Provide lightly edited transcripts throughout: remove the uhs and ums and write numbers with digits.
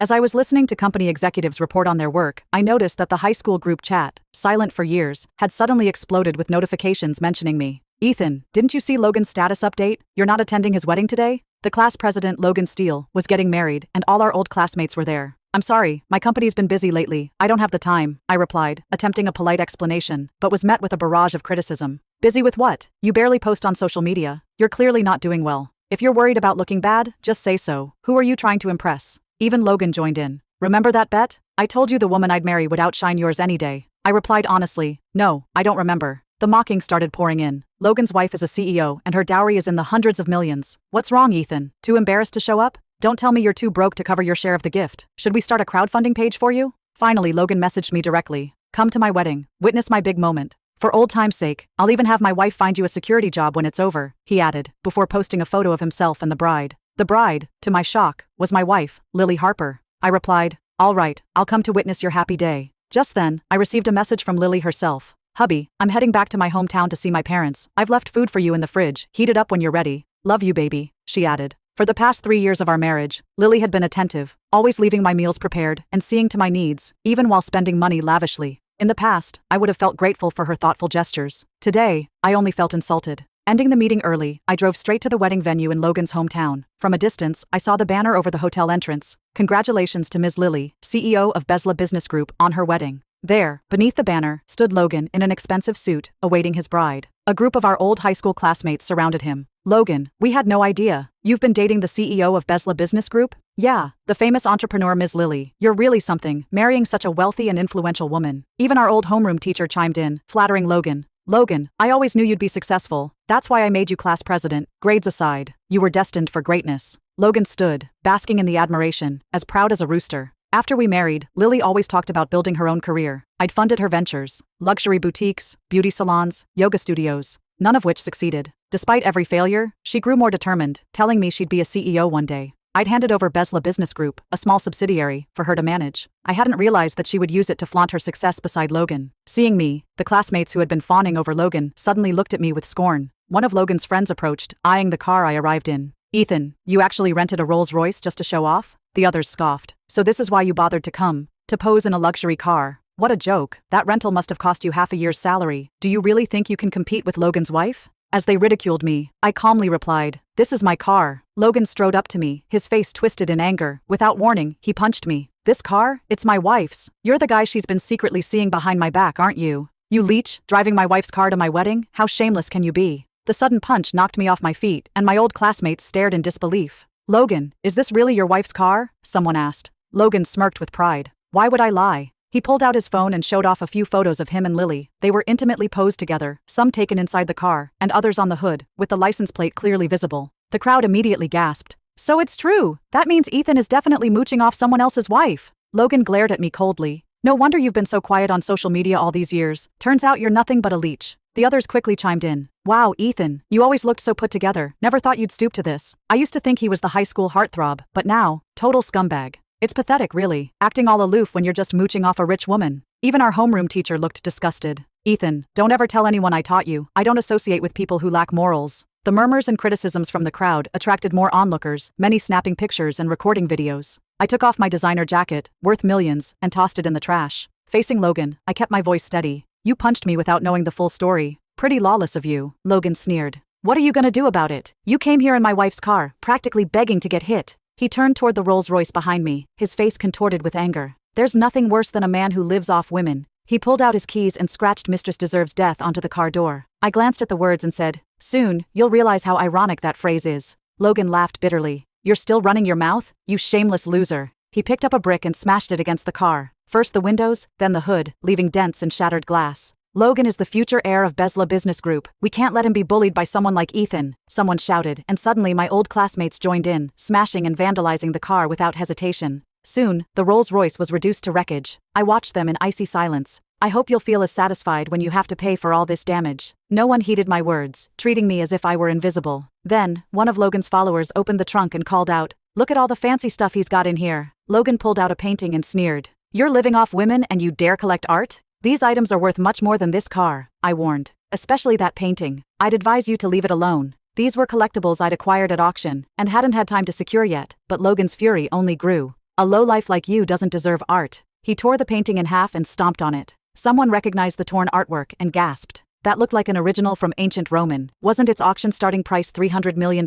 As I was listening to company executives report on their work, I noticed that the high school group chat, silent for years, had suddenly exploded with notifications mentioning me. Ethan, didn't you see Logan's status update? You're not attending his wedding today? The class president, Logan Steele, was getting married, and all our old classmates were there. I'm sorry, my company's been busy lately, I don't have the time, I replied, attempting a polite explanation, but was met with a barrage of criticism. Busy with what? You barely post on social media. You're clearly not doing well. If you're worried about looking bad, just say so. Who are you trying to impress? Even Logan joined in. Remember that bet? I told you the woman I'd marry would outshine yours any day. I replied honestly, no, I don't remember. The mocking started pouring in. Logan's wife is a CEO, and her dowry is in the hundreds of millions. What's wrong, Ethan? Too embarrassed to show up? Don't tell me you're too broke to cover your share of the gift. Should we start a crowdfunding page for you? Finally, Logan messaged me directly. Come to my wedding. Witness my big moment. For old time's sake, I'll even have my wife find you a security job when it's over, he added, before posting a photo of himself and the bride. The bride, to my shock, was my wife, Lily Harper. I replied, all right, I'll come to witness your happy day. Just then, I received a message from Lily herself. Hubby, I'm heading back to my hometown to see my parents. I've left food for you in the fridge. Heat it up when you're ready. Love you, baby, she added. For the past 3 years of our marriage, Lily had been attentive, always leaving my meals prepared and seeing to my needs, even while spending money lavishly. In the past, I would have felt grateful for her thoughtful gestures. Today, I only felt insulted. Ending the meeting early, I drove straight to the wedding venue in Logan's hometown. From a distance, I saw the banner over the hotel entrance. Congratulations to Ms. Lily, CEO of Bezla Business Group, on her wedding. There, beneath the banner, stood Logan in an expensive suit, awaiting his bride. A group of our old high school classmates surrounded him. Logan, we had no idea. You've been dating the CEO of Bezla Business Group? Yeah, the famous entrepreneur Ms. Lily. You're really something, marrying such a wealthy and influential woman. Even our old homeroom teacher chimed in, flattering Logan. Logan, I always knew you'd be successful. That's why I made you class president. Grades aside, you were destined for greatness. Logan stood, basking in the admiration, as proud as a rooster. After we married, Lily always talked about building her own career. I'd funded her ventures, luxury boutiques, beauty salons, yoga studios, none of which succeeded. Despite every failure, she grew more determined, telling me she'd be a CEO one day. I'd handed over Bezla Business Group, a small subsidiary, for her to manage. I hadn't realized that she would use it to flaunt her success beside Logan. Seeing me, the classmates who had been fawning over Logan suddenly looked at me with scorn. One of Logan's friends approached, eyeing the car I arrived in. Ethan, you actually rented a Rolls-Royce just to show off? The others scoffed. So this is why you bothered to come? To pose in a luxury car? What a joke. That rental must have cost you half a year's salary. Do you really think you can compete with Logan's wife? As they ridiculed me, I calmly replied, this is my car. Logan strode up to me, his face twisted in anger. Without warning, he punched me. This car? It's my wife's. You're the guy she's been secretly seeing behind my back, aren't you? You leech, driving my wife's car to my wedding? How shameless can you be? The sudden punch knocked me off my feet, and my old classmates stared in disbelief. Logan, is this really your wife's car? Someone asked. Logan smirked with pride. Why would I lie? He pulled out his phone and showed off a few photos of him and Lily. They were intimately posed together, some taken inside the car, and others on the hood, with the license plate clearly visible. The crowd immediately gasped. So it's true. That means Ethan is definitely mooching off someone else's wife. Logan glared at me coldly. No wonder you've been so quiet on social media all these years. Turns out you're nothing but a leech. The others quickly chimed in. Wow, Ethan, you always looked so put together. Never thought you'd stoop to this. I used to think he was the high school heartthrob, but now, total scumbag. It's pathetic, really, acting all aloof when you're just mooching off a rich woman. Even our homeroom teacher looked disgusted. Ethan, don't ever tell anyone I taught you. I don't associate with people who lack morals. The murmurs and criticisms from the crowd attracted more onlookers, many snapping pictures and recording videos. I took off my designer jacket, worth millions, and tossed it in the trash. Facing Logan, I kept my voice steady. You punched me without knowing the full story. Pretty lawless of you, Logan sneered. What are you gonna do about it? You came here in my wife's car, practically begging to get hit. He turned toward the Rolls-Royce behind me, his face contorted with anger. There's nothing worse than a man who lives off women. He pulled out his keys and scratched Mistress Deserves Death onto the car door. I glanced at the words and said, soon, you'll realize how ironic that phrase is. Logan laughed bitterly. You're still running your mouth? You shameless loser. He picked up a brick and smashed it against the car. First the windows, then the hood, leaving dents and shattered glass. Logan is the future heir of Bezla Business Group. We can't let him be bullied by someone like Ethan, someone shouted, and suddenly my old classmates joined in, smashing and vandalizing the car without hesitation. Soon, the Rolls-Royce was reduced to wreckage. I watched them in icy silence. I hope you'll feel as satisfied when you have to pay for all this damage. No one heeded my words, treating me as if I were invisible. Then, one of Logan's followers opened the trunk and called out, "Look at all the fancy stuff he's got in here." Logan pulled out a painting and sneered. "You're living off women and you dare collect art? These items are worth much more than this car," I warned. "Especially that painting. I'd advise you to leave it alone." These were collectibles I'd acquired at auction, and hadn't had time to secure yet, but Logan's fury only grew. A lowlife like you doesn't deserve art. He tore the painting in half and stomped on it. Someone recognized the torn artwork and gasped. That looked like an original from ancient Roman. Wasn't its auction starting price $300 million?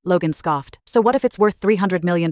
Logan scoffed. So what if it's worth $300 million?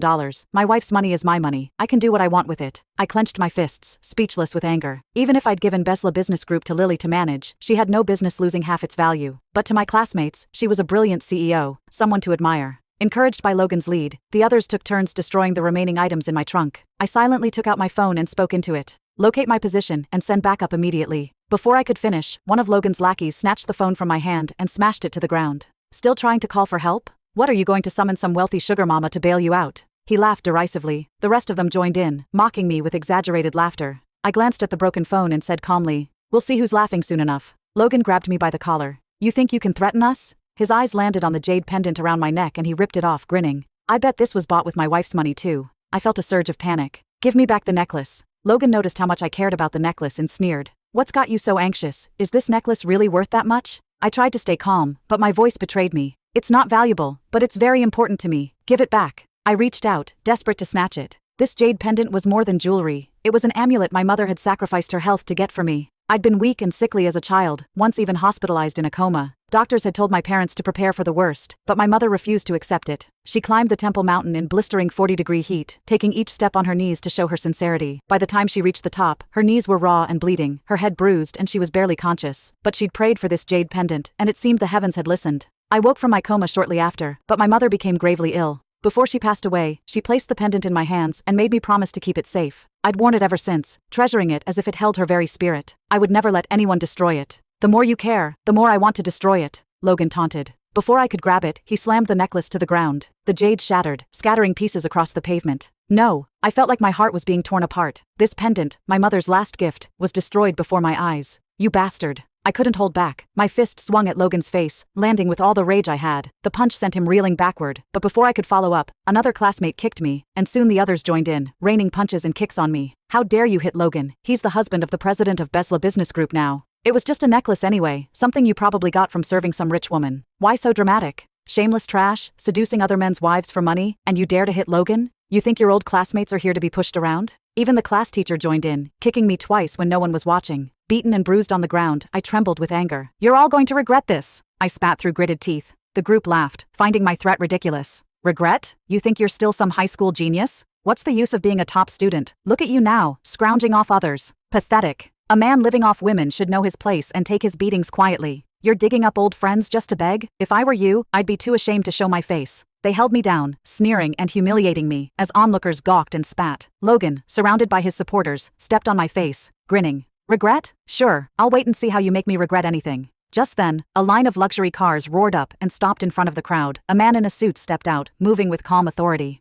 My wife's money is my money. I can do what I want with it. I clenched my fists, speechless with anger. Even if I'd given Besla Business Group to Lily to manage, she had no business losing half its value. But to my classmates, she was a brilliant CEO, someone to admire. Encouraged by Logan's lead, the others took turns destroying the remaining items in my trunk. I silently took out my phone and spoke into it. Locate my position and send backup immediately. Before I could finish, one of Logan's lackeys snatched the phone from my hand and smashed it to the ground. Still trying to call for help? What, are you going to summon some wealthy sugar mama to bail you out? He laughed derisively. The rest of them joined in, mocking me with exaggerated laughter. I glanced at the broken phone and said calmly, "We'll see who's laughing soon enough." Logan grabbed me by the collar. "You think you can threaten us?" His eyes landed on the jade pendant around my neck and he ripped it off, grinning. "I bet this was bought with my wife's money too." I felt a surge of panic. "Give me back the necklace." Logan noticed how much I cared about the necklace and sneered. "What's got you so anxious? Is this necklace really worth that much?" I tried to stay calm, but my voice betrayed me. "It's not valuable, but it's very important to me. Give it back." I reached out, desperate to snatch it. This jade pendant was more than jewelry. It was an amulet my mother had sacrificed her health to get for me. I'd been weak and sickly as a child, once even hospitalized in a coma. Doctors had told my parents to prepare for the worst, but my mother refused to accept it. She climbed the temple mountain in blistering 40-degree heat, taking each step on her knees to show her sincerity. By the time she reached the top, her knees were raw and bleeding, her head bruised, and she was barely conscious. But she'd prayed for this jade pendant, and it seemed the heavens had listened. I woke from my coma shortly after, but my mother became gravely ill. Before she passed away, she placed the pendant in my hands and made me promise to keep it safe. I'd worn it ever since, treasuring it as if it held her very spirit. I would never let anyone destroy it. "The more you care, the more I want to destroy it," Logan taunted. Before I could grab it, he slammed the necklace to the ground. The jade shattered, scattering pieces across the pavement. No, I felt like my heart was being torn apart. This pendant, my mother's last gift, was destroyed before my eyes. "You bastard." I couldn't hold back. My fist swung at Logan's face, landing with all the rage I had. The punch sent him reeling backward, but before I could follow up, another classmate kicked me, and soon the others joined in, raining punches and kicks on me. "How dare you hit Logan? He's the husband of the president of Besla Business Group now. It was just a necklace anyway, something you probably got from serving some rich woman. Why so dramatic? Shameless trash, seducing other men's wives for money, and you dare to hit Logan? You think your old classmates are here to be pushed around?" Even the class teacher joined in, kicking me twice when no one was watching. Beaten and bruised on the ground, I trembled with anger. "You're all going to regret this," I spat through gritted teeth. The group laughed, finding my threat ridiculous. "Regret? You think you're still some high school genius? What's the use of being a top student? Look at you now, scrounging off others. Pathetic. A man living off women should know his place and take his beatings quietly. You're digging up old friends just to beg? If I were you, I'd be too ashamed to show my face." They held me down, sneering and humiliating me, as onlookers gawked and spat. Logan, surrounded by his supporters, stepped on my face, grinning. "Regret? Sure, I'll wait and see how you make me regret anything." Just then, a line of luxury cars roared up and stopped in front of the crowd. A man in a suit stepped out, moving with calm authority.